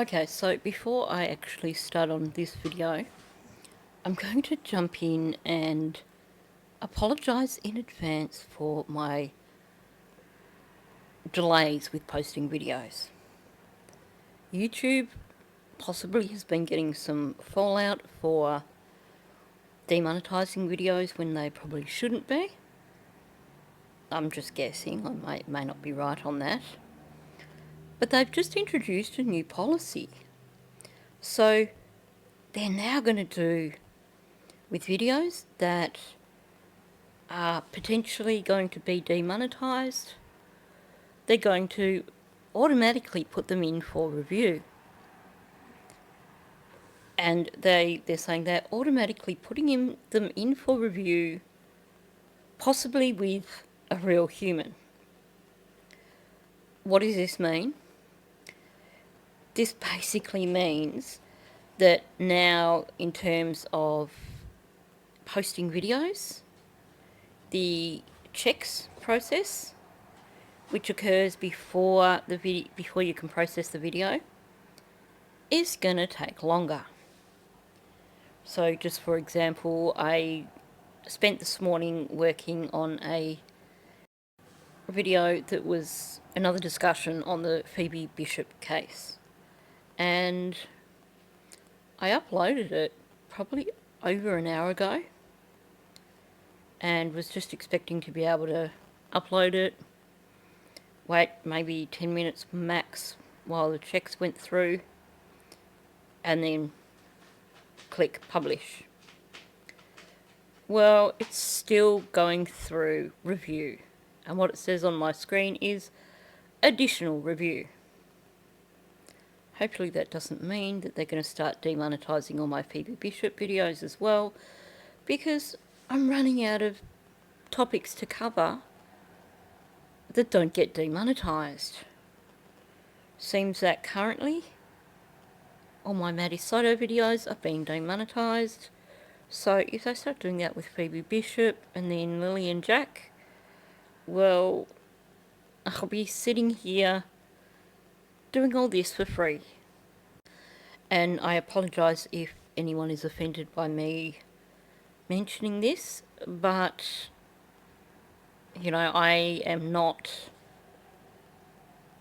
Okay, so before I actually start on this video, I'm going to jump in and apologise in advance for my delays with posting videos. YouTube possibly has been getting some fallout for demonetising videos when they probably shouldn't be. I'm just guessing, I may not be right on that. But they've just introduced a new policy. So they're now going to do with videos that are potentially going to be demonetised, they're going to automatically put them in for review. And they're saying they're automatically putting them in for review, possibly with a real human. What does this mean? This basically means that now, in terms of posting videos, the checks process, which occurs before you can process the video, is going to take longer. So just for example, I spent this morning working on a video that was another discussion on the Phoebe Bishop case, and I uploaded it probably over an hour ago and was just expecting to be able to upload it, wait maybe 10 minutes max while the checks went through, and then click publish. Well, it's still going through review, and what it says on my screen is additional review. Hopefully that doesn't mean that they're going to start demonetising all my Phoebe Bishop videos as well, because I'm running out of topics to cover that don't get demonetised. Seems that currently all my Maddie videos are being demonetised. So if they start doing that with Phoebe Bishop and then Lily and Jack, well, I'll be sitting here doing all this for free. And I apologise if anyone is offended by me mentioning this, but, you know, I am not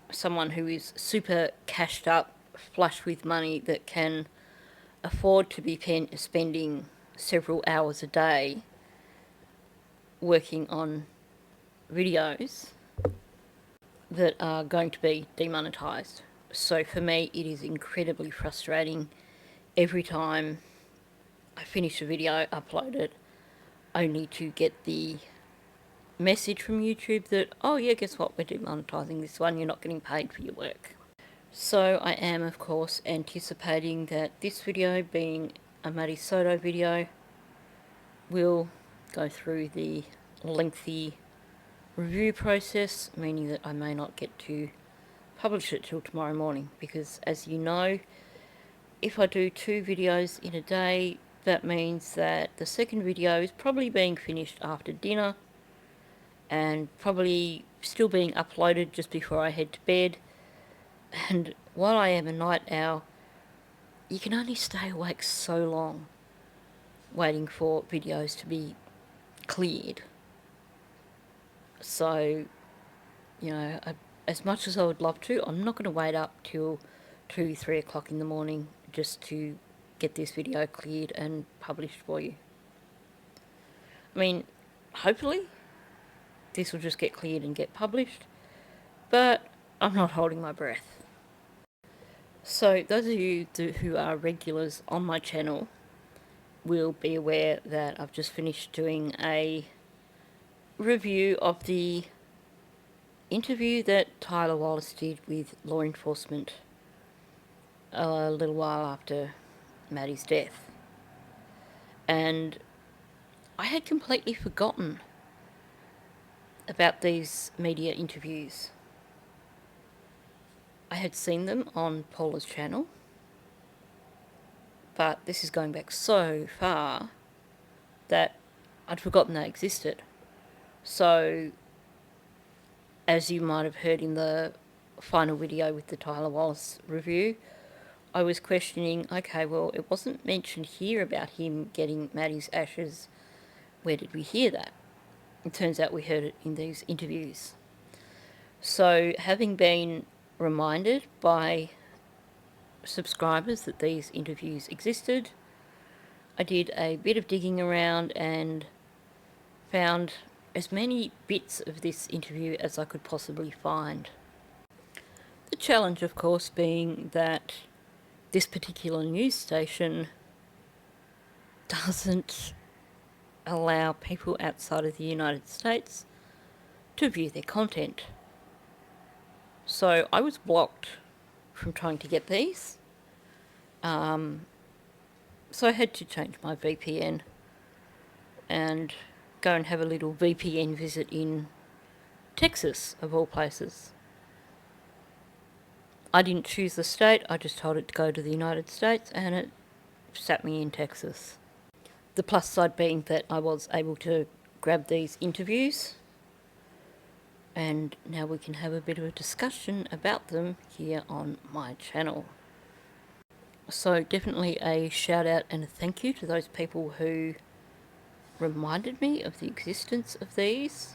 someone who is super cashed up, flush with money, that can afford to be spending several hours a day working on videos that are going to be demonetised. So for me, it is incredibly frustrating every time I finish a video, upload it, only to get the message from YouTube that, oh yeah, guess what, we're demonetising this one, you're not getting paid for your work. So I am, of course, anticipating that this video, being a Maddie video, will go through the lengthy review process, meaning that I may not get to publish it till tomorrow morning, because as you know, if I do 2 videos in a day, that means that the second video is probably being finished after dinner and probably still being uploaded just before I head to bed. And while I am a night owl, you can only stay awake so long waiting for videos to be cleared. So, you know, as much as I would love to, I'm not going to wait up till 2-3 o'clock in the morning just to get this video cleared and published for you. I mean, hopefully this will just get cleared and get published, but I'm not holding my breath. So those of you who are regulars on my channel will be aware that I've just finished doing a review of the interview that Tyler Wallace did with law enforcement a little while after Maddie's death. And I had completely forgotten about these media interviews. I had seen them on Paula's channel, but this is going back so far that I'd forgotten they existed. So, as you might have heard in the final video with the Tyler Wallace review, I was questioning, okay, well, it wasn't mentioned here about him getting Maddie's ashes. Where did we hear that? It turns out we heard it in these interviews. So, having been reminded by subscribers that these interviews existed, I did a bit of digging around and found as many bits of this interview as I could possibly find. The challenge, of course, being that this particular news station doesn't allow people outside of the United States to view their content. So I was blocked from trying to get these. So I had to change my VPN and go and have a little VPN visit in Texas, of all places. I didn't choose the state, I just told it to go to the United States, and it sat me in Texas. The plus side being that I was able to grab these interviews, and now we can have a bit of a discussion about them here on my channel. So definitely a shout out and a thank you to those people who reminded me of the existence of these.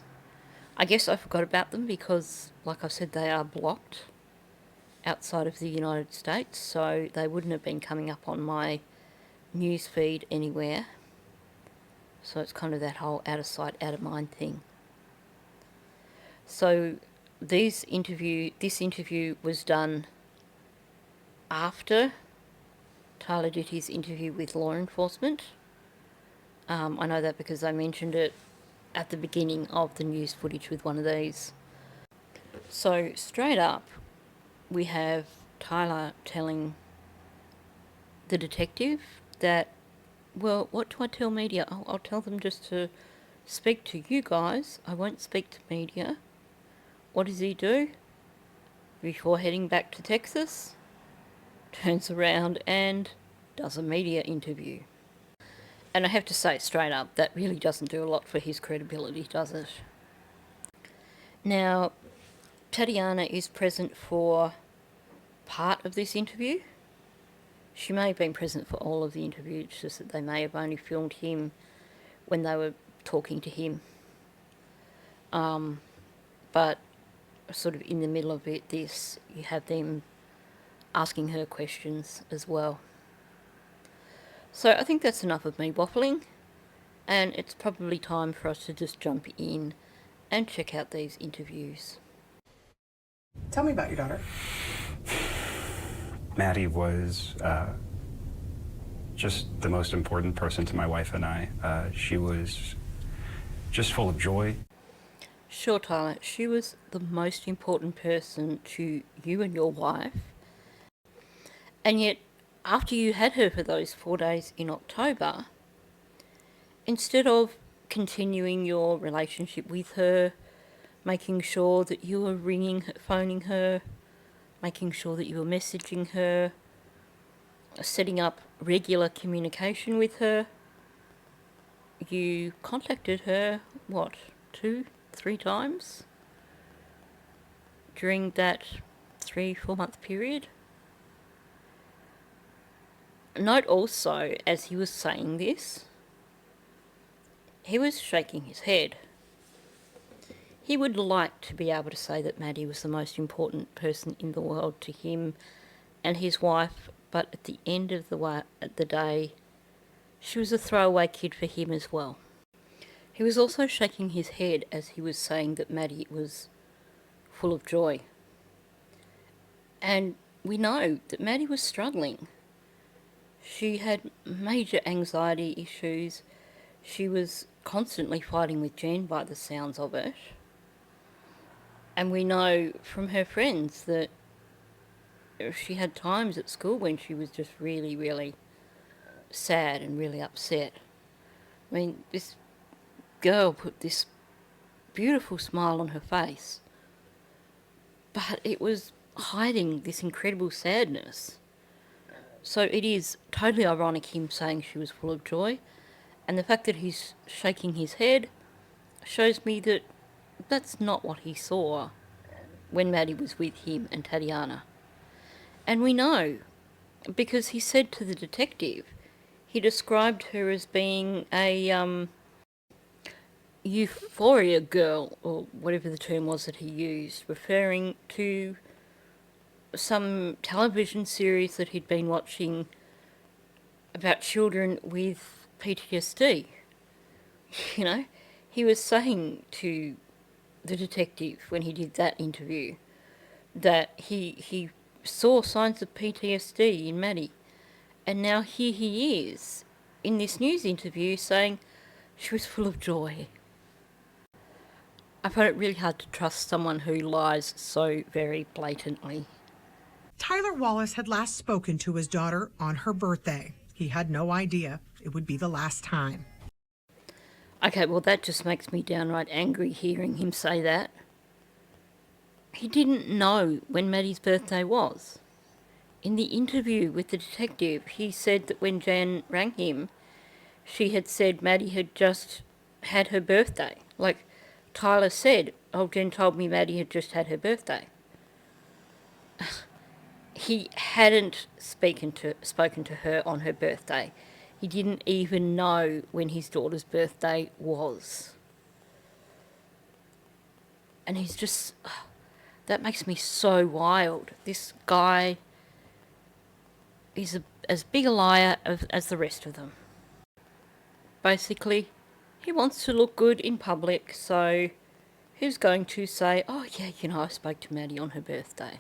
I guess I forgot about them because, like I said, they are blocked outside of the United States, so they wouldn't have been coming up on my news feed anywhere. So it's kind of that whole out of sight, out of mind thing. So this interview was done after Tyler did his interview with law enforcement. I know that because I mentioned it at the beginning of the news footage with one of these. So straight up, we have Tyler telling the detective that, well, what do I tell media? I'll tell them just to speak to you guys. I won't speak to media. What does he do? Before heading back to Texas, turns around and does a media interview. And I have to say straight up, that really doesn't do a lot for his credibility, does it? Now, Tatiana is present for part of this interview. She may have been present for all of the interview, it's just that they may have only filmed him when they were talking to him. But sort of in the middle of it, you have them asking her questions as well. So I think that's enough of me waffling, and it's probably time for us to just jump in and check out these interviews. Tell me about your daughter. Maddie was just the most important person to my wife and I. She was just full of joy. Sure, Tyler, she was the most important person to you and your wife. And yet, after you had her for those 4 days in October, instead of continuing your relationship with her, making sure that you were phoning her, making sure that you were messaging her, setting up regular communication with her, you contacted her, 2-3 times during that 3-4 month period? Note also, as he was saying this, he was shaking his head. He would like to be able to say that Maddie was the most important person in the world to him and his wife, but at the end of the day, she was a throwaway kid for him as well. He was also shaking his head as he was saying that Maddie was full of joy. And we know that Maddie was struggling. She had major anxiety issues. She was constantly fighting with Jen by the sounds of it. And we know from her friends that she had times at school when she was just really, really sad and really upset. I mean, this girl put this beautiful smile on her face, but it was hiding this incredible sadness. So it is totally ironic him saying she was full of joy, and the fact that he's shaking his head shows me that that's not what he saw when Maddie was with him and Tatiana. And we know because he said to the detective, he described her as being a euphoria girl, or whatever the term was that he used, referring to some television series that he'd been watching about children with PTSD. You know, he was saying to the detective when he did that interview that he saw signs of PTSD in Maddie. And now here he is in this news interview saying she was full of joy. I find it really hard to trust someone who lies so very blatantly. Tyler Wallace had last spoken to his daughter on her birthday. He had no idea it would be the last time. Okay, well, that just makes me downright angry hearing him say that. He didn't know when Maddie's birthday was. In the interview with the detective, he said that when Jan rang him, she had said Maddie had just had her birthday. Like Tyler said, oh, Jen told me Maddie had just had her birthday. He hadn't spoken to her on her birthday. He didn't even know when his daughter's birthday was. And he's just... that makes me so wild. This guy is as big a liar as the rest of them. Basically, he wants to look good in public, so who's going to say, oh yeah, you know, I spoke to Maddie on her birthday?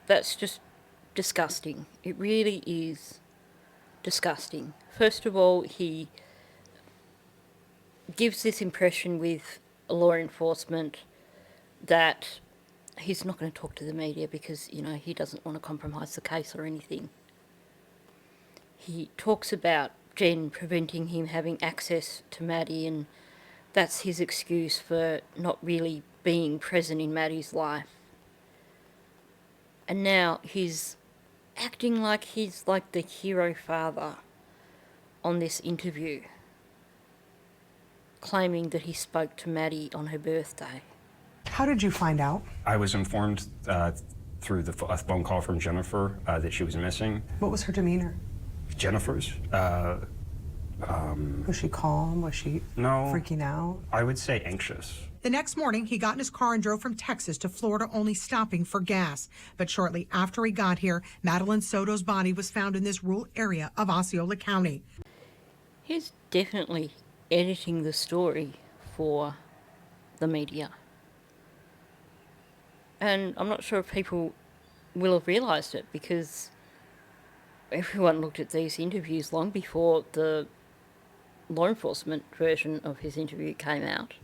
That's just disgusting. It really is disgusting. First of all, he gives this impression with law enforcement that he's not going to talk to the media because, you know, he doesn't want to compromise the case or anything. He talks about Jen preventing him having access to Maddie, and that's his excuse for not really being present in Maddie's life. And now he's acting like he's like the hero father on this interview, claiming that he spoke to Maddie on her birthday. How did you find out? I was informed through a phone call from Jennifer that she was missing. What was her demeanor? Jennifer's? Was she calm? Was she No. freaking out? I would say anxious. The next morning, he got in his car and drove from Texas to Florida, only stopping for gas. But shortly after he got here, Madeline Soto's body was found in this rural area of Osceola County. He's definitely editing the story for the media. And I'm not sure if people will have realised it, because everyone looked at these interviews long before the law enforcement version of his interview came out.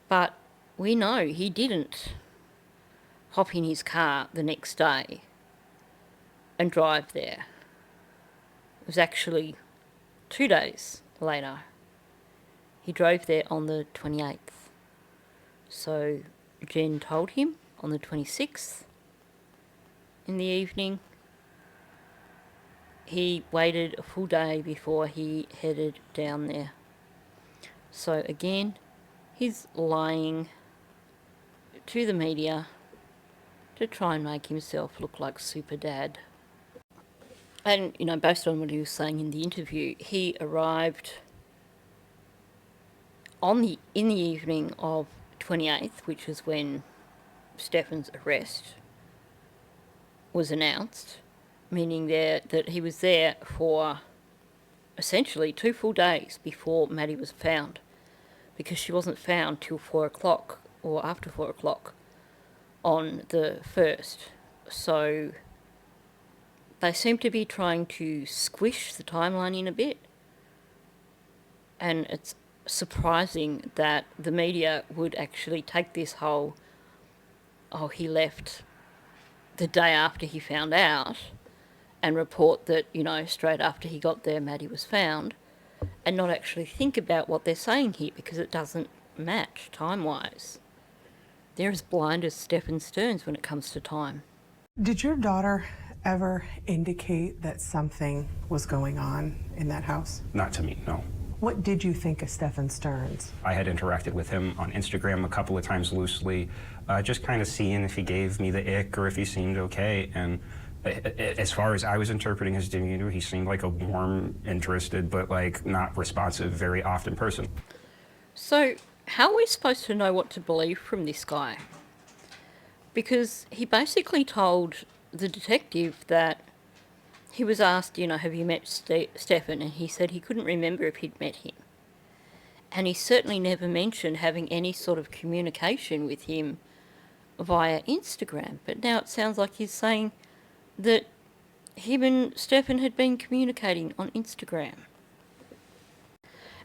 But we know he didn't hop in his car the next day and drive there. It was actually 2 days later. He drove there on the 28th. So Jen told him on the 26th in the evening. He waited a full day before he headed down there. So again, he's lying to the media to try and make himself look like super dad. And, you know, based on what he was saying in the interview, he arrived in the evening of 28th, which is when Stefan's arrest was announced, meaning that he was there for essentially 2 full days before Maddie was found, because she wasn't found till 4 o'clock or after 4 o'clock on the 1st. So they seem to be trying to squish the timeline in a bit, and it's surprising that the media would actually take this whole, oh, he left the day after he found out, and report that, you know, straight after he got there, Maddie was found, and not actually think about what they're saying here, because it doesn't match time-wise. They're as blind as Stefan Stearns when it comes to time. Did your daughter ever indicate that something was going on in that house? Not to me, no. What did you think of Stephen Stearns? I had interacted with him on Instagram a couple of times loosely, just kind of seeing if he gave me the ick or if he seemed okay. And as far as I was interpreting his demeanor, he seemed like a warm, interested, but like not responsive, very often person. So, how are we supposed to know what to believe from this guy? Because he basically told the detective that he was asked, have you met Stephen? And he said he couldn't remember if he'd met him. And he certainly never mentioned having any sort of communication with him via Instagram. But now it sounds like he's saying that him and Stephen had been communicating on Instagram.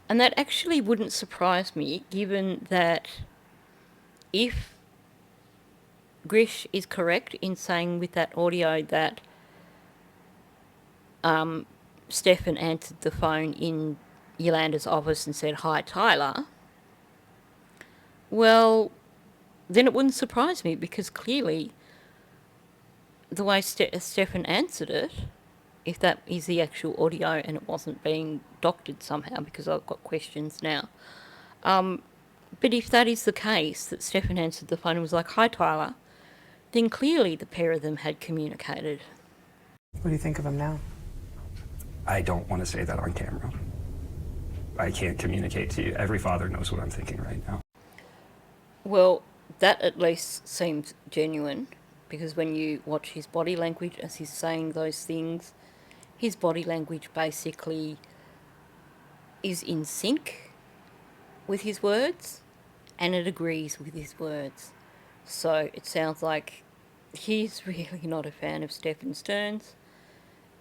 And that actually wouldn't surprise me, given that if Grish is correct in saying with that audio that Stephen answered the phone in Yolanda's office and said, "Hi, Tyler," well, then it wouldn't surprise me, because clearly the way Stephen answered it, if that is the actual audio and it wasn't being doctored somehow, because I've got questions now, but if that is the case, that Stephen answered the phone and was like, "Hi, Tyler," then clearly the pair of them had communicated. What do you think of him now? I don't want to say that on camera. I can't communicate to you. Every father knows what I'm thinking right now. Well, that at least seems genuine, because when you watch his body language as he's saying those things, his body language basically is in sync with his words, and it agrees with his words. So it sounds like he's really not a fan of Stephen Stearns,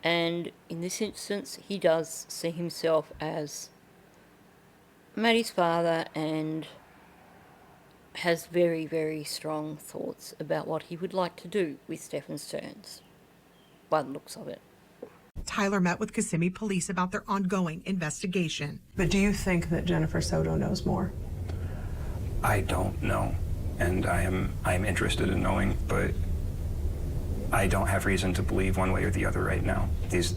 and in this instance he does see himself as Maddie's father and has very, very strong thoughts about what he would like to do with Stephen Stearns, by the looks of it. Tyler met with Kissimmee police about their ongoing investigation. But do you think that Jennifer Soto knows more? I don't know, and I am interested in knowing, but I don't have reason to believe one way or the other right now. These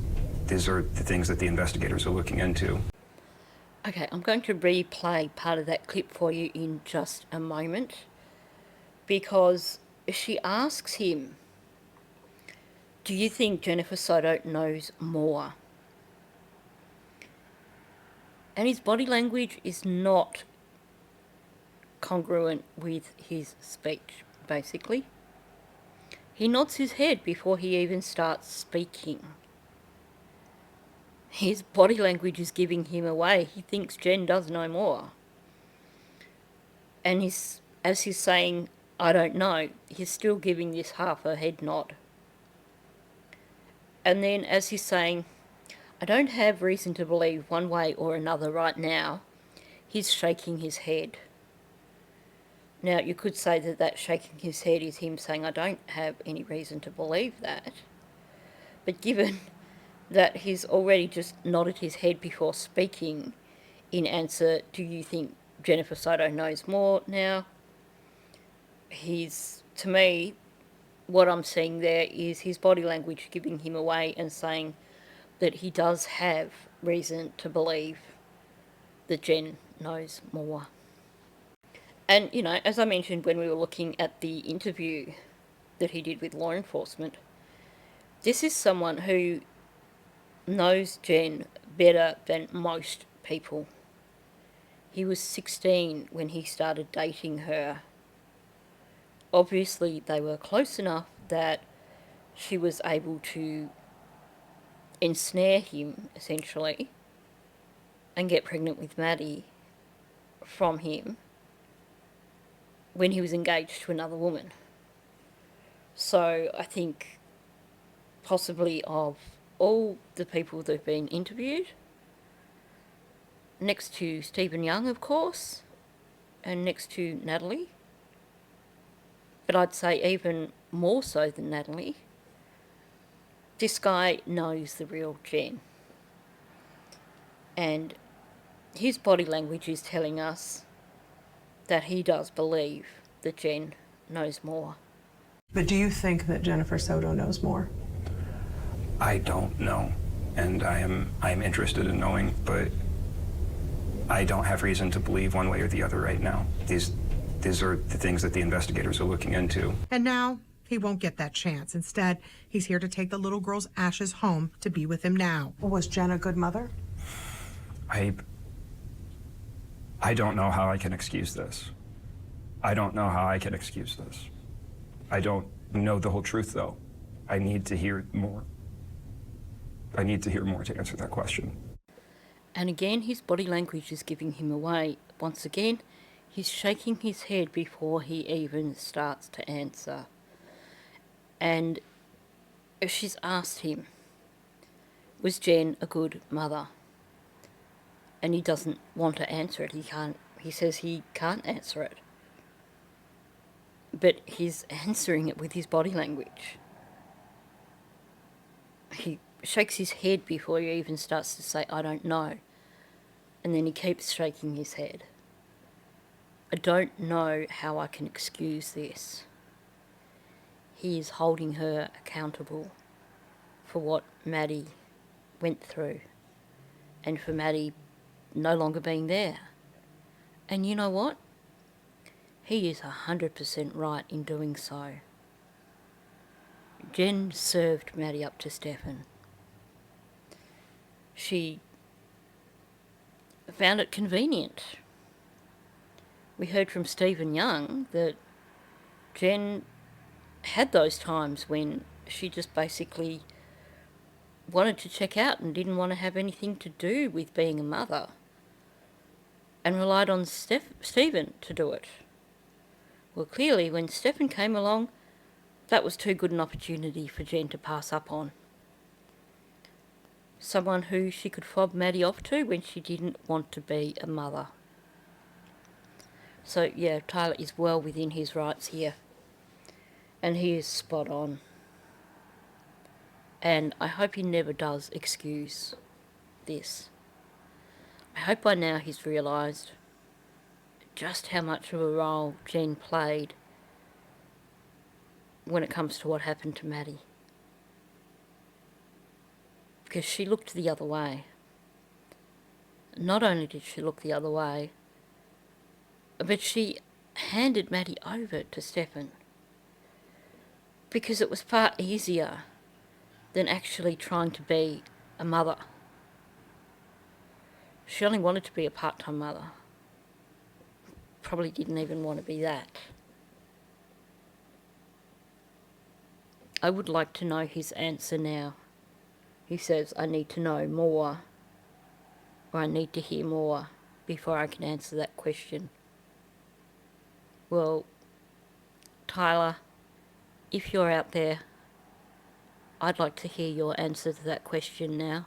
are the things that the investigators are looking into. Okay, I'm going to replay part of that clip for you in just a moment, because she asks him, "Do you think Jennifer Soto knows more?" And his body language is not congruent with his speech, basically. He nods his head before he even starts speaking. His body language is giving him away. He thinks Jen does know more. And as he's saying, "I don't know," he's still giving this half a head nod. And then as he's saying, "I don't have reason to believe one way or another right now," he's shaking his head. Now, you could say that that shaking his head is him saying, "I don't have any reason to believe that." But given that he's already just nodded his head before speaking in answer, "Do you think Jennifer Soto knows more now?" To me, what I'm seeing there is his body language giving him away and saying that he does have reason to believe that Jen knows more. And, as I mentioned when we were looking at the interview that he did with law enforcement, this is someone who knows Jen better than most people. He was 16 when he started dating her. Obviously, they were close enough that she was able to ensnare him, essentially, and get pregnant with Maddie from him when he was engaged to another woman. So I think possibly of all the people that have been interviewed, next to Stephen Young, of course, and next to Natalie, but I'd say even more so than Natalie, this guy knows the real Jen. And his body language is telling us that he does believe that Jen knows more. But do you think that Jennifer Soto knows more? I don't know, and I am interested in knowing, but I don't have reason to believe one way or the other right now. These are the things that the investigators are looking into. And now he won't get that chance. Instead, he's here to take the little girl's ashes home to be with him now. Was Jen a good mother? I don't know how I can excuse this. I don't know how I can excuse this. I don't know the whole truth, though. I need to hear more. I need to hear more to answer that question. And again, his body language is giving him away. Once again, he's shaking his head before he even starts to answer. And she's asked him, was Jen a good mother? And he doesn't want to answer it. He says he can't answer it. But he's answering it with his body language. He shakes his head before he even starts to say, I don't know. And then he keeps shaking his head. I don't know how I can excuse this. He is holding her accountable for what Maddie went through and for Maddie no longer being there. And you know what? He is 100% right in doing so. Jen served Maddie up to Stefan. She found it convenient. We heard from Stephen Young that Jen had those times when she just basically wanted to check out and didn't want to have anything to do with being a mother and relied on Stephen to do it. Well, clearly when Stephen came along, that was too good an opportunity for Jen to pass up on. Someone who she could fob Maddie off to when she didn't want to be a mother. So yeah, Tyler is well within his rights here. And he is spot on. And I hope he never does excuse this. I hope by now he's realised just how much of a role Jen played when it comes to what happened to Maddie. Because she looked the other way. Not only did she look the other way, but she handed Maddie over to Stefan. Because it was far easier than actually trying to be a mother. She only wanted to be a part-time mother. Probably didn't even want to be that. I would like to know his answer now. He says, I need to know more, or I need to hear more before I can answer that question. Well, Tyler, if you're out there, I'd like to hear your answer to that question now.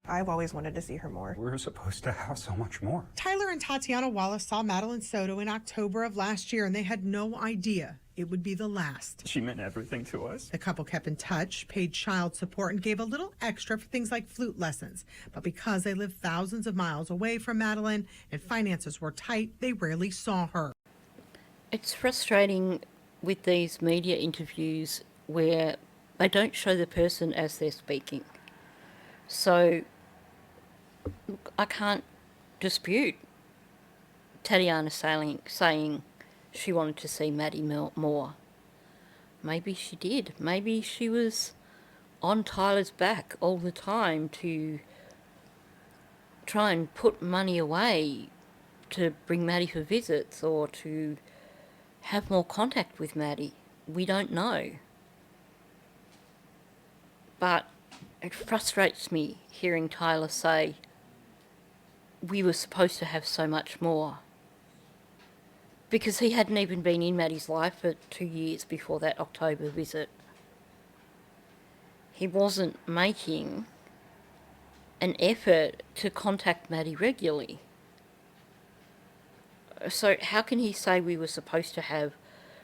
I've always wanted to see her more. We're supposed to have so much more. Tyler and Tatiana Wallace saw Madeline Soto in October of last year, and they had no idea it would be the last. She meant everything to us. The couple kept in touch, paid child support, and gave a little extra for things like flute lessons. But because they lived thousands of miles away from Madeline and finances were tight, they rarely saw her. It's frustrating with these media interviews where they don't show the person as they're speaking. So I can't dispute Tatiana saying she wanted to see Maddie more. Maybe she did. Maybe she was on Tyler's back all the time to try and put money away to bring Maddie for visits or to have more contact with Maddie. We don't know. But it frustrates me hearing Tyler say, we were supposed to have so much more. Because he hadn't even been in Maddie's life for 2 years before that October visit. He wasn't making an effort to contact Maddie regularly. So how can he say we were supposed to have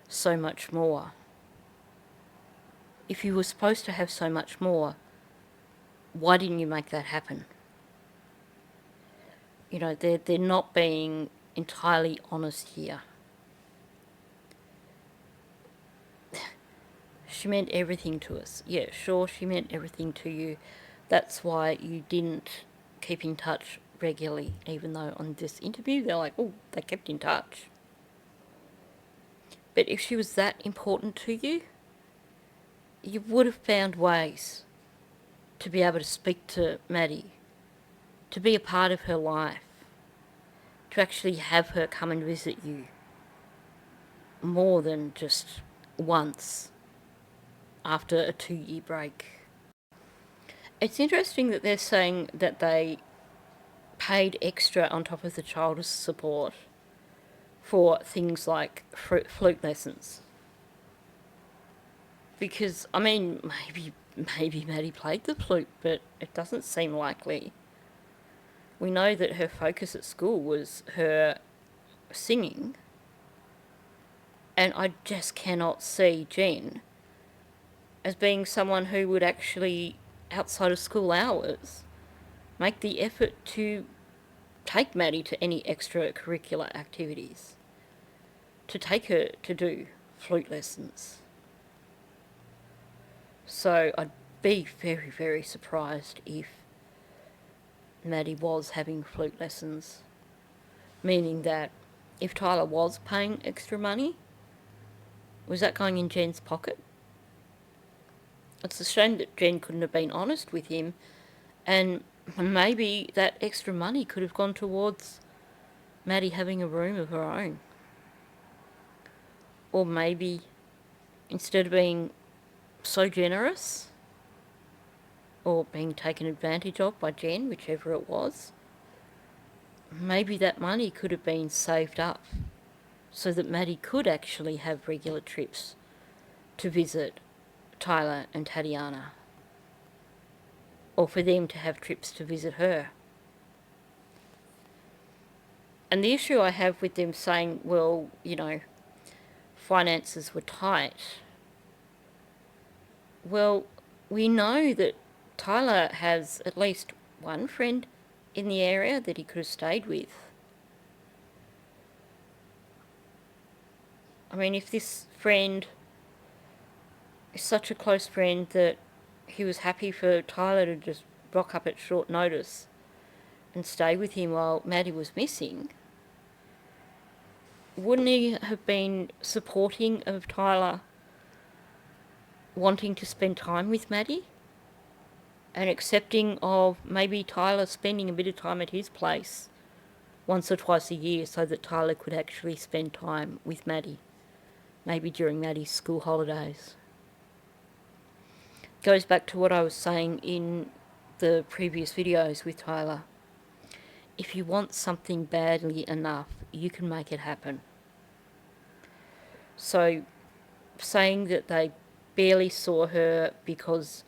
so much more? If you were supposed to have so much more, why didn't you make that happen? You know, they're not being entirely honest here. She meant everything to us. Yeah, sure, she meant everything to you. That's why you didn't keep in touch regularly, even though on this interview they're like, oh, they kept in touch. But if she was that important to you, you would have found ways to be able to speak to Maddie, to be a part of her life, to actually have her come and visit you more than just once after a 2-year break. It's interesting that they're saying that they paid extra on top of the child support for things like flute lessons. Because, I mean, maybe Maddie played the flute, but it doesn't seem likely. We know that her focus at school was her singing, and I just cannot see Jen as being someone who would actually, outside of school hours, make the effort to take Maddie to any extracurricular activities, to take her to do flute lessons. So I'd be very, very surprised if Maddie was having flute lessons, meaning that if Tyler was paying extra money, was that going in Jen's pocket? It's a shame that Jen couldn't have been honest with him, and maybe that extra money could have gone towards Maddie having a room of her own. Or maybe, instead of being so generous, or being taken advantage of by Jen, whichever it was, maybe that money could have been saved up so that Maddie could actually have regular trips to visit Tyler and Tatiana, or for them to have trips to visit her. And the issue I have with them saying, well, you know, finances were tight, well, we know that Tyler has at least one friend in the area that he could have stayed with. I mean, if this friend is such a close friend that he was happy for Tyler to just rock up at short notice and stay with him while Maddie was missing, wouldn't he have been supporting of Tyler wanting to spend time with Maddie and accepting of maybe Tyler spending a bit of time at his place once or twice a year so that Tyler could actually spend time with Maddie, maybe during Maddie's school holidays? Goes back to what I was saying in the previous videos with Tyler. If you want something badly enough, you can make it happen. So, saying that they barely saw her because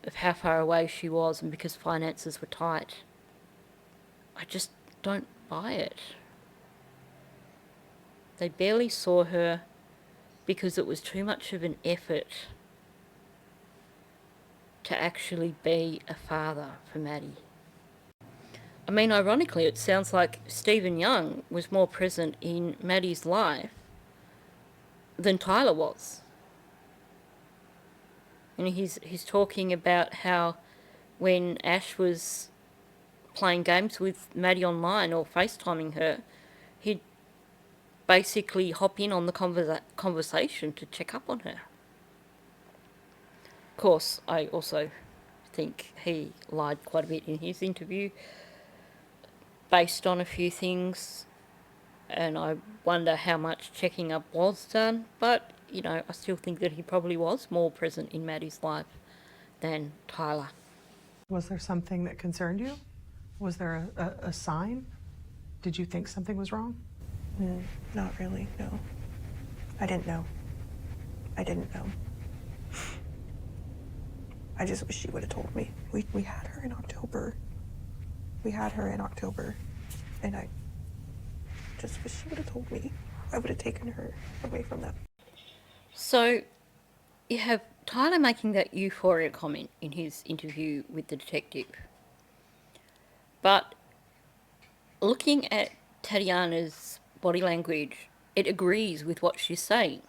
of how far away she was and because finances were tight, I just don't buy it. They barely saw her because it was too much of an effort to actually be a father for Maddie. I mean, ironically, it sounds like Stephen Young was more present in Maddie's life than Tyler was. And he's talking about how when Ash was playing games with Maddie online or FaceTiming her, he'd basically hop in on the conversation to check up on her. Of course, I also think he lied quite a bit in his interview based on a few things, and I wonder how much checking up was done, but, you know, I still think that he probably was more present in Maddie's life than Tyler. Was there something that concerned you? Was there a sign? Did you think something was wrong? Not really, no. I didn't know. I didn't know. I just wish she would have told me. We had her in October. And I just wish she would have told me. I would have taken her away from that. So, you have Tyler making that euphoria comment in his interview with the detective. But looking at Tatiana's body language, it agrees with what she's saying.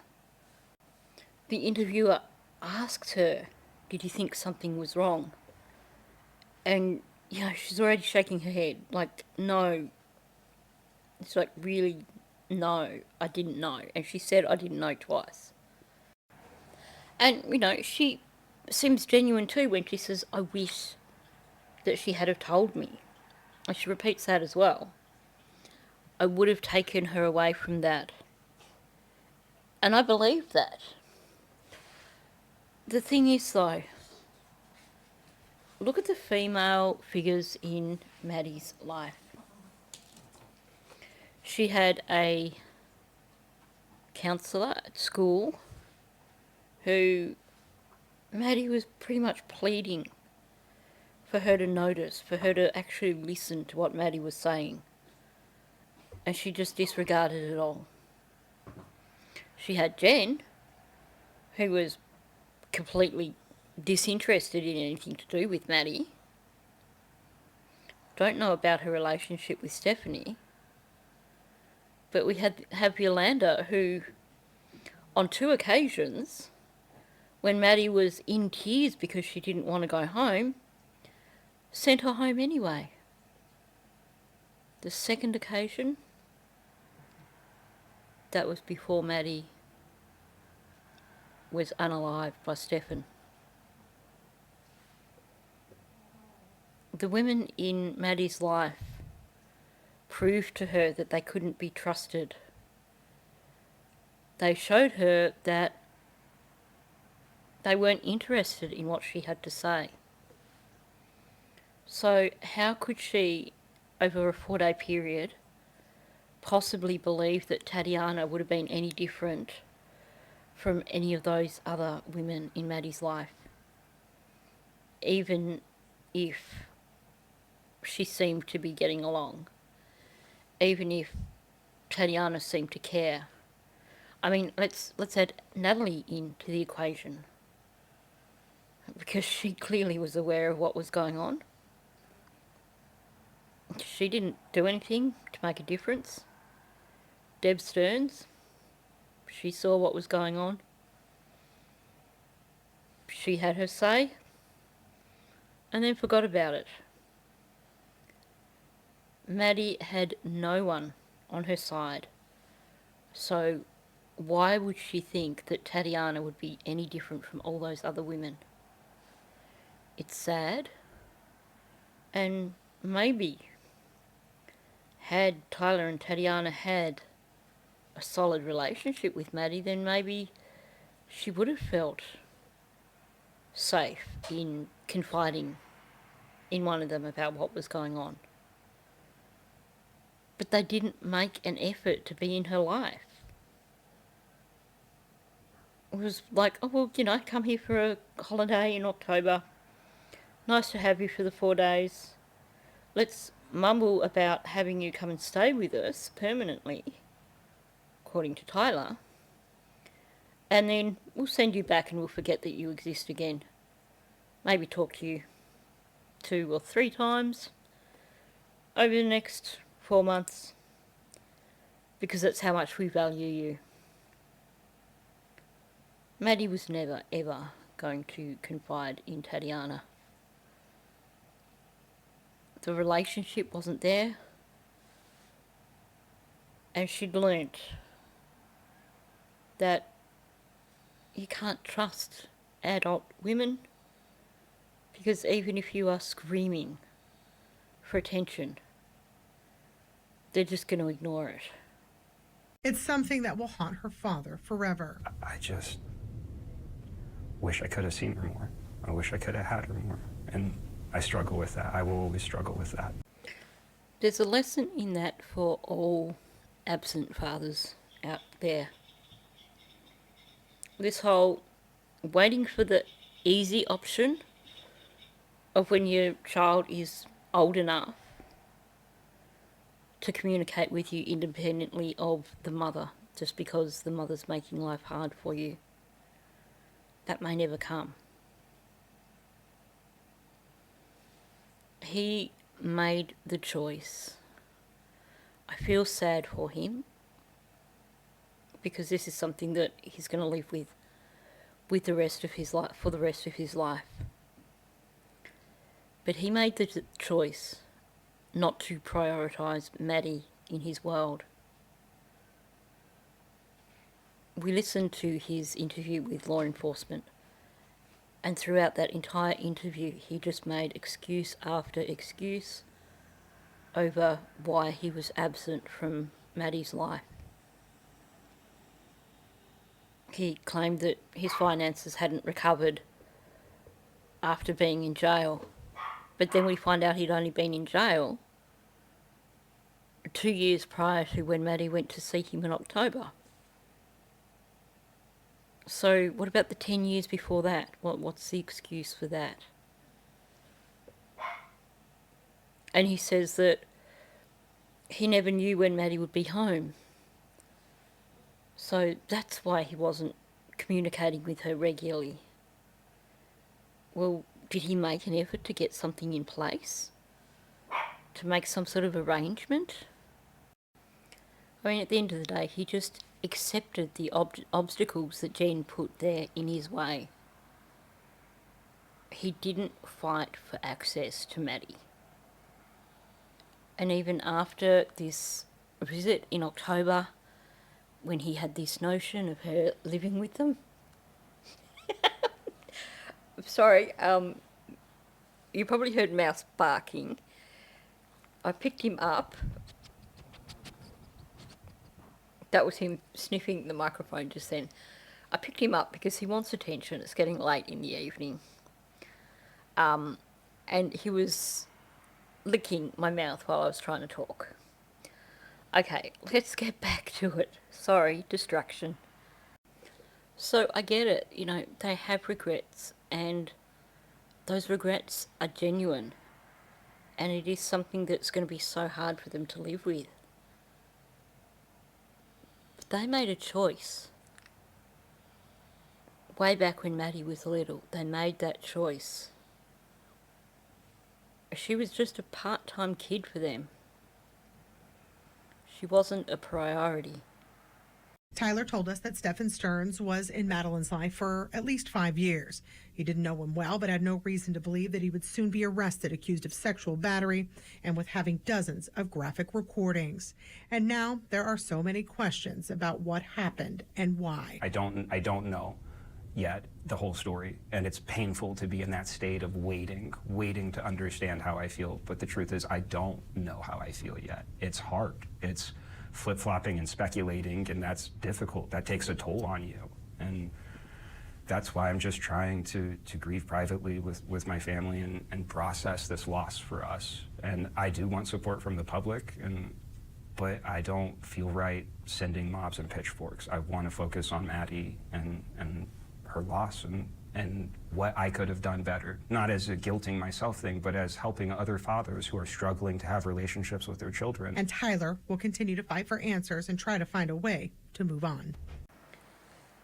The interviewer asked her, did you think something was wrong? And she's already shaking her head. Like, no. It's like, really, no, I didn't know. And she said I didn't know twice. And, she seems genuine too when she says, I wish that she had have told me. And she repeats that as well. I would have taken her away from that. And I believe that. The thing is, though, look at the female figures in Maddie's life. She had a counsellor at school who Maddie was pretty much pleading for her to notice, for her to actually listen to what Maddie was saying. And she just disregarded it all. She had Jen, who was completely disinterested in anything to do with Maddie. Don't know about her relationship with Stephanie. But we have Yolanda, who, on 2 occasions, when Maddie was in tears because she didn't want to go home, sent her home anyway. The second occasion, that was before Maddie was unalived by Stefan. The women in Maddie's life proved to her that they couldn't be trusted. They showed her that they weren't interested in what she had to say. So how could she, over a 4-day period, possibly believe that Tatiana would have been any different from any of those other women in Maddie's life? Even if she seemed to be getting along. Even if Tatiana seemed to care. I mean, let's add Natalie into the equation. Because she clearly was aware of what was going on. She didn't do anything to make a difference. Deb Stearns, she saw what was going on. She had her say, and then forgot about it. Maddie had no one on her side. So why would she think that Tatiana would be any different from all those other women? It's sad. And maybe had Tyler and Tatiana had a solid relationship with Maddie, then maybe she would have felt safe in confiding in one of them about what was going on. But they didn't make an effort to be in her life. It was like, oh, well, come here for a holiday in October. Nice to have you for the 4 days. Let's mumble about having you come and stay with us permanently, according to Tyler. And then we'll send you back and we'll forget that you exist again. Maybe talk to you 2 or 3 times over the next 4 months, because that's how much we value you. Maddie was never, ever going to confide in Tatiana. The relationship wasn't there, and she'd learnt that you can't trust adult women, because even if you are screaming for attention, they're just going to ignore it. It's something that will haunt her father forever. I just wish I could have seen her more. I wish I could have had her more. And I struggle with that. I will always struggle with that. There's a lesson in that for all absent fathers out there. This whole waiting for the easy option of when your child is old enough to communicate with you independently of the mother, just because the mother's making life hard for you. That may never come. He made the choice. I feel sad for him, because this is something that he's going to live with the rest of his life, for the rest of his life. But he made the choice not to prioritise Maddie in his world. We listened to his interview with law enforcement, and throughout that entire interview he just made excuse after excuse over why he was absent from Maddie's life. He claimed that his finances hadn't recovered after being in jail, but then we find out he'd only been in jail 2 years prior to when Maddie went to see him in October. So what about the 10 years before that? What's the excuse for that? And he says that he never knew when Maddie would be home. So that's why he wasn't communicating with her regularly. Well, did he make an effort to get something in place? To make some sort of arrangement? I mean, at the end of the day, he just accepted the obstacles that Jen put there in his way. He didn't fight for access to Maddie. And even after this visit in October, when he had this notion of her living with them. Sorry, you probably heard Mouse barking. I picked him up. That was him sniffing the microphone just then. I picked him up because he wants attention. It's getting late in the evening. And he was licking my mouth while I was trying to talk. Okay, let's get back to it. Sorry, distraction. So I get it, you know, they have regrets, and those regrets are genuine. And it is something that's going to be so hard for them to live with. But they made a choice. Way back when Maddie was little, they made that choice. She was just a part-time kid for them. She wasn't a priority. Tyler told us that Stephen Stearns was in Madeline's life for at least 5 years. He didn't know him well, but had no reason to believe that he would soon be arrested, accused of sexual battery, and with having dozens of graphic recordings. And now there are so many questions about what happened and why. I don't know yet the whole story, and it's painful to be in that state of waiting to understand how I feel. But the truth is, I don't know how I feel yet. It's hard. It's flip-flopping and speculating, and that's difficult. That takes a toll on you. And that's why I'm just trying to grieve privately with my family and process this loss for us. And I do want support from the public, but I don't feel right sending mobs and pitchforks. I want to focus on Maddie and her loss and what I could have done better. Not as a guilting myself thing, but as helping other fathers who are struggling to have relationships with their children. And Tyler will continue to fight for answers and try to find a way to move on.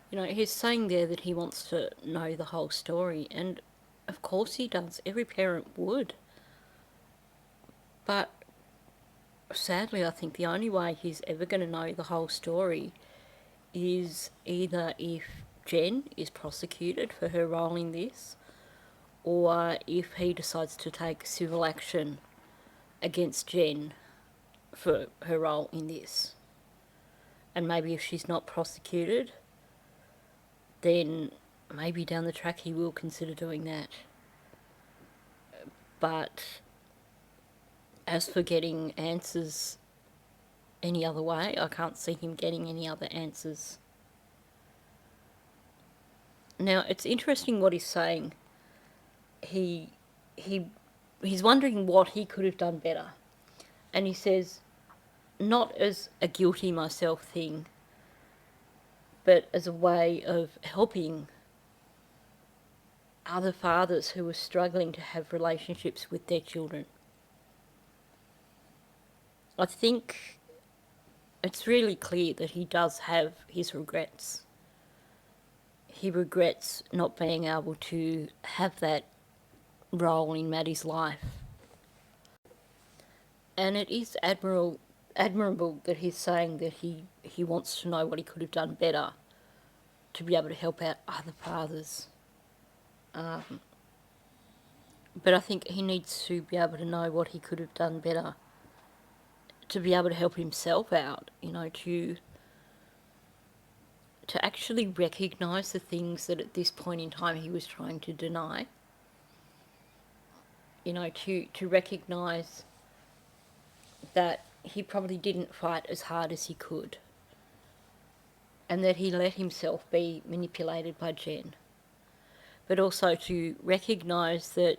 You know, he's saying there that he wants to know the whole story, and of course he does. Every parent would. But sadly, I think the only way he's ever going to know the whole story is either if Jen is prosecuted for her role in this, or if he decides to take civil action against Jen for her role in this. And maybe if she's not prosecuted, then maybe down the track he will consider doing that. But as for getting answers any other way, I can't see him getting any other answers. Now, it's interesting what he's saying. He's wondering what he could have done better. And he says, not as a guilty myself thing, but as a way of helping other fathers who are struggling to have relationships with their children. I think it's really clear that he does have his regrets. He regrets not being able to have that role in Maddie's life. And it is admirable that he's saying that he wants to know what he could have done better to be able to help out other fathers. But But I think he needs to be able to know what he could have done better to be able to help himself out, to actually recognise the things that at this point in time he was trying to deny. To recognise that he probably didn't fight as hard as he could, and that he let himself be manipulated by Jen. But also to recognise that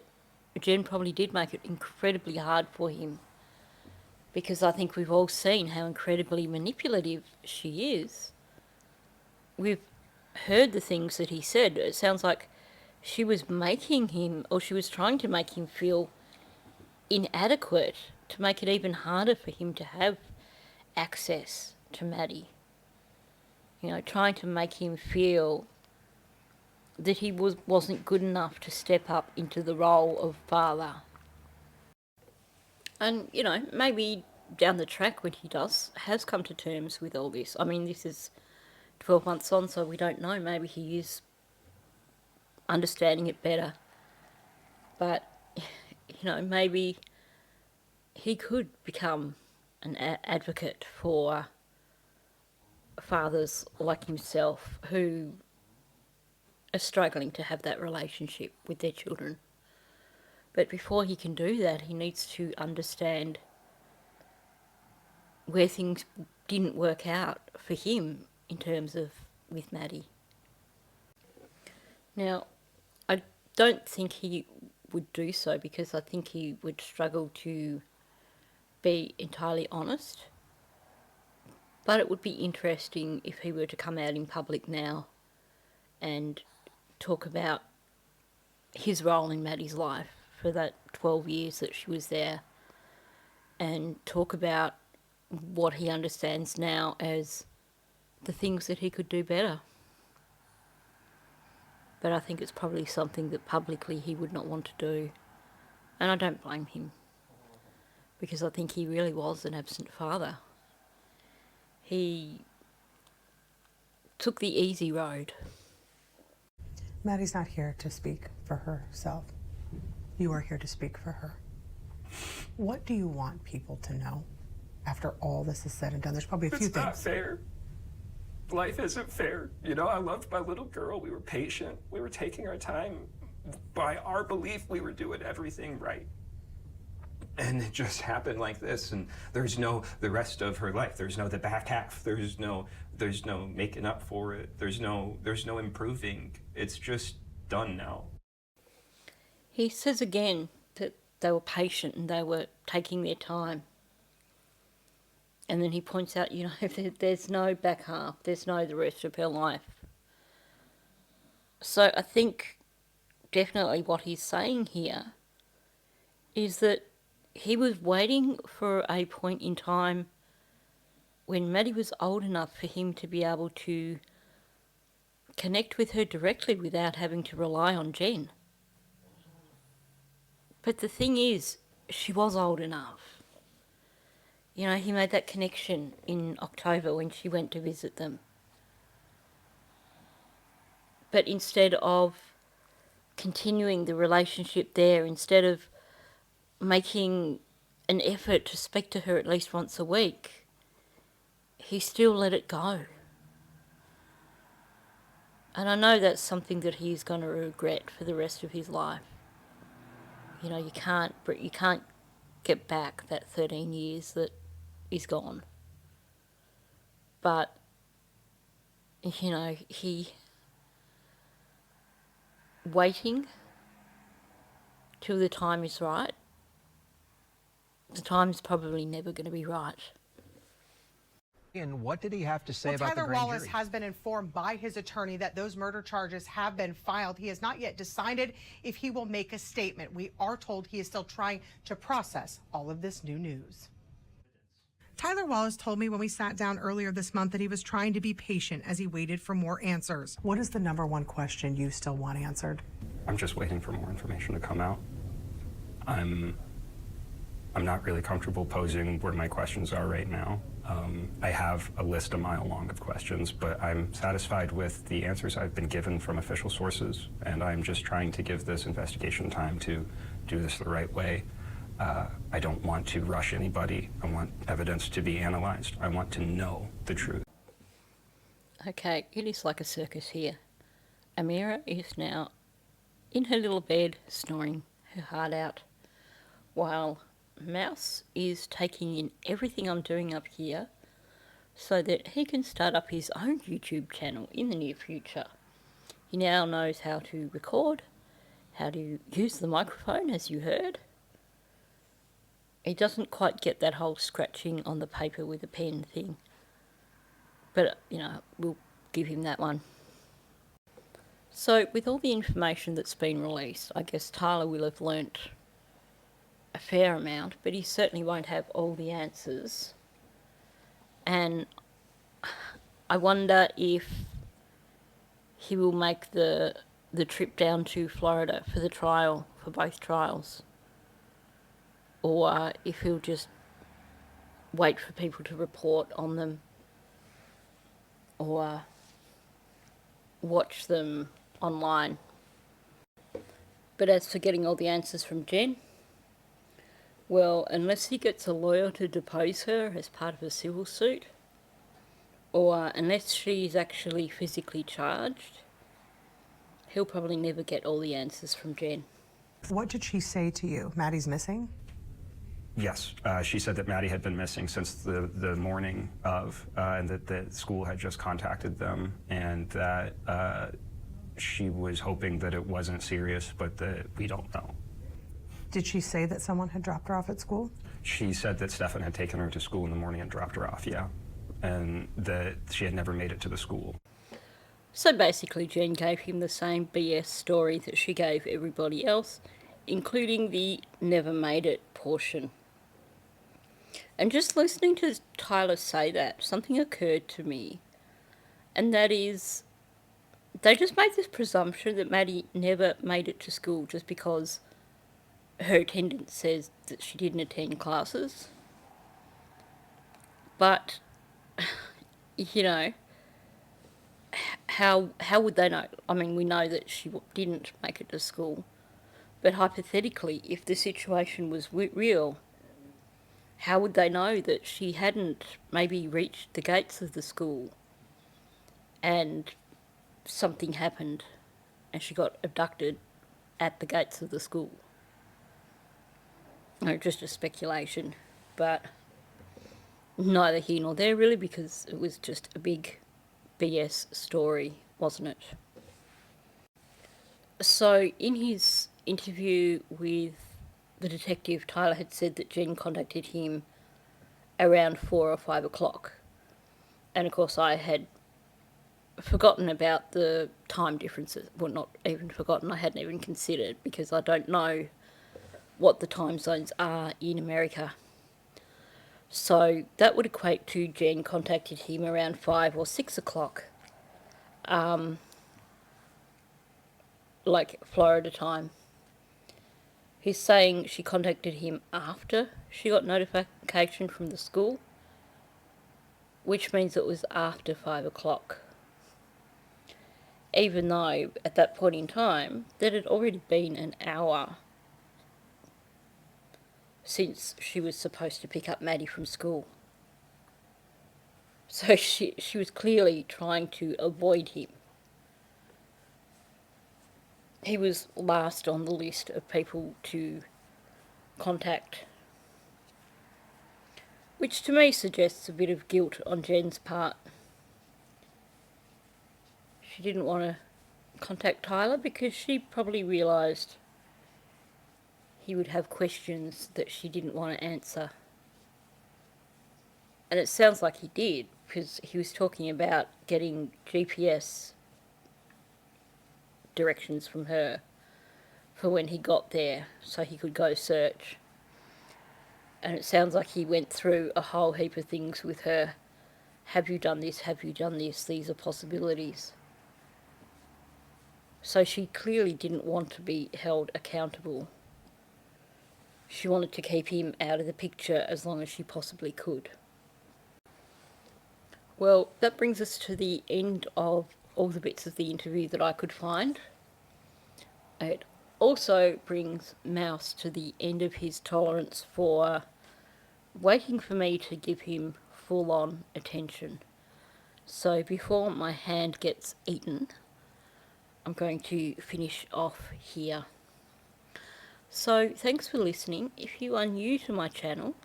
Jen probably did make it incredibly hard for him, because I think we've all seen how incredibly manipulative she is. We've heard the things that he said. It sounds like she was making him, or she was trying to make him feel inadequate, to make it even harder for him to have access to Maddie. Trying to make him feel that he wasn't good enough to step up into the role of father. And, maybe down the track when he has come to terms with all this. I mean, this is 12 months on, so we don't know. Maybe he is understanding it better. But, maybe he could become an advocate for fathers like himself who are struggling to have that relationship with their children. But before he can do that, he needs to understand where things didn't work out for him in terms of with Maddie. Now, I don't think he would do so, because I think he would struggle to be entirely honest. But it would be interesting if he were to come out in public now and talk about his role in Maddie's life for that 12 years that she was there, and talk about what he understands now as the things that he could do better. But I think it's probably something that publicly he would not want to do. And I don't blame him, because I think he really was an absent father. He took the easy road. Maddie's not here to speak for herself. You are here to speak for her. What do you want people to know after all this is said and done? There's probably a few things. It's not fair. Life isn't fair. I loved my little girl. We were patient. We were taking our time. By our belief, we were doing everything right. And it just happened like this, and there's no the rest of her life. There's no the back half. There's no making up for it. There's no improving. It's just done now. He says again that they were patient and they were taking their time. And then he points out, there's no back half. There's no the rest of her life. So I think definitely what he's saying here is that he was waiting for a point in time when Maddie was old enough for him to be able to connect with her directly without having to rely on Jen. But the thing is, she was old enough. He made that connection in October when she went to visit them. But instead of continuing the relationship there, instead of making an effort to speak to her at least once a week, he still let it go. And I know that's something that he's going to regret for the rest of his life. You can't get back that 13 years that is gone. But, he waiting till the time is right. The time's probably never going to be right. And what did he have to say about the Tyler grand Wallace jury? has been informed by his attorney that those murder charges have been filed. He has not yet decided if he will make a statement. We are told he is still trying to process all of this new news. Tyler Wallace told me when we sat down earlier this month that he was trying to be patient as he waited for more answers. What is the number one question you still want answered? I'm just waiting for more information to come out. I'm not really comfortable posing where my questions are right now. I have a list a mile long of questions, but I'm satisfied with the answers I've been given from official sources, and I'm just trying to give this investigation time to do this the right way. I don't want to rush anybody. I want evidence to be analyzed. I want to know the truth. Okay, it is like a circus here. Amira is now in her little bed, snoring her heart out, while Mouse is taking in everything I'm doing up here so that he can start up his own YouTube channel in the near future. He now knows how to record, how to use the microphone, as you heard. He doesn't quite get that whole scratching on the paper with a pen thing, but, we'll give him that one. So, with all the information that's been released, I guess Tyler will have learnt a fair amount, but he certainly won't have all the answers. And I wonder if he will make the trip down to Florida for the trial, for both trials, or if he'll just wait for people to report on them, or watch them online. But as for getting all the answers from Jen, well, unless he gets a lawyer to depose her as part of a civil suit, or unless she's actually physically charged, he'll probably never get all the answers from Jen. What did she say to you? Maddie's missing? Yes, she said that Maddie had been missing since the morning of, and that the school had just contacted them, and that she was hoping that it wasn't serious, but that we don't know. Did she say that someone had dropped her off at school? She said that Stefan had taken her to school in the morning and dropped her off, yeah, and that she had never made it to the school. So basically, Jen gave him the same BS story that she gave everybody else, including the never made it portion. And just listening to Tyler say that, something occurred to me, and that is, they just made this presumption that Maddie never made it to school just because her attendance says that she didn't attend classes. But, how would they know? I mean, we know that she didn't make it to school, but hypothetically, if the situation was real, how would they know that she hadn't maybe reached the gates of the school and something happened and she got abducted at the gates of the school? Just a speculation, but neither here nor there really, because it was just a big BS story, wasn't it? So in his interview with the detective, Tyler had said that Jen contacted him around 4 or 5 o'clock. And of course I had forgotten about the time differences. Well, not even forgotten, I hadn't even considered, because I don't know what the time zones are in America. So that would equate to Jen contacted him around 5 or 6 o'clock, like Florida time. He's saying she contacted him after she got notification from the school, which means it was after 5 o'clock. Even though at that point in time, that had already been an hour since she was supposed to pick up Maddie from school. So she was clearly trying to avoid him. He was last on the list of people to contact, which to me suggests a bit of guilt on Jen's part. She didn't want to contact Tyler because she probably realised he would have questions that she didn't want to answer. And it sounds like he did, because he was talking about getting GPS directions from her for when he got there so he could go search. And it sounds like he went through a whole heap of things with her. Have you done this? Have you done this? These are possibilities. So she clearly didn't want to be held accountable. She wanted to keep him out of the picture as long as she possibly could. Well, that brings us to the end of all the bits of the interview that I could find. It also brings Mouse to the end of his tolerance for waiting for me to give him full-on attention. So before my hand gets eaten, I'm going to finish off here. So thanks for listening. If you are new to my channel,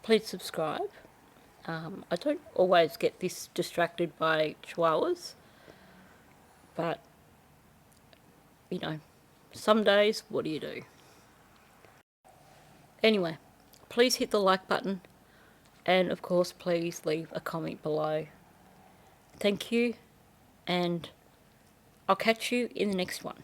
please subscribe. I don't always get this distracted by chihuahuas, but, you know, some days, what do you do? Anyway, please hit the like button, and of course, please leave a comment below. Thank you, and I'll catch you in the next one.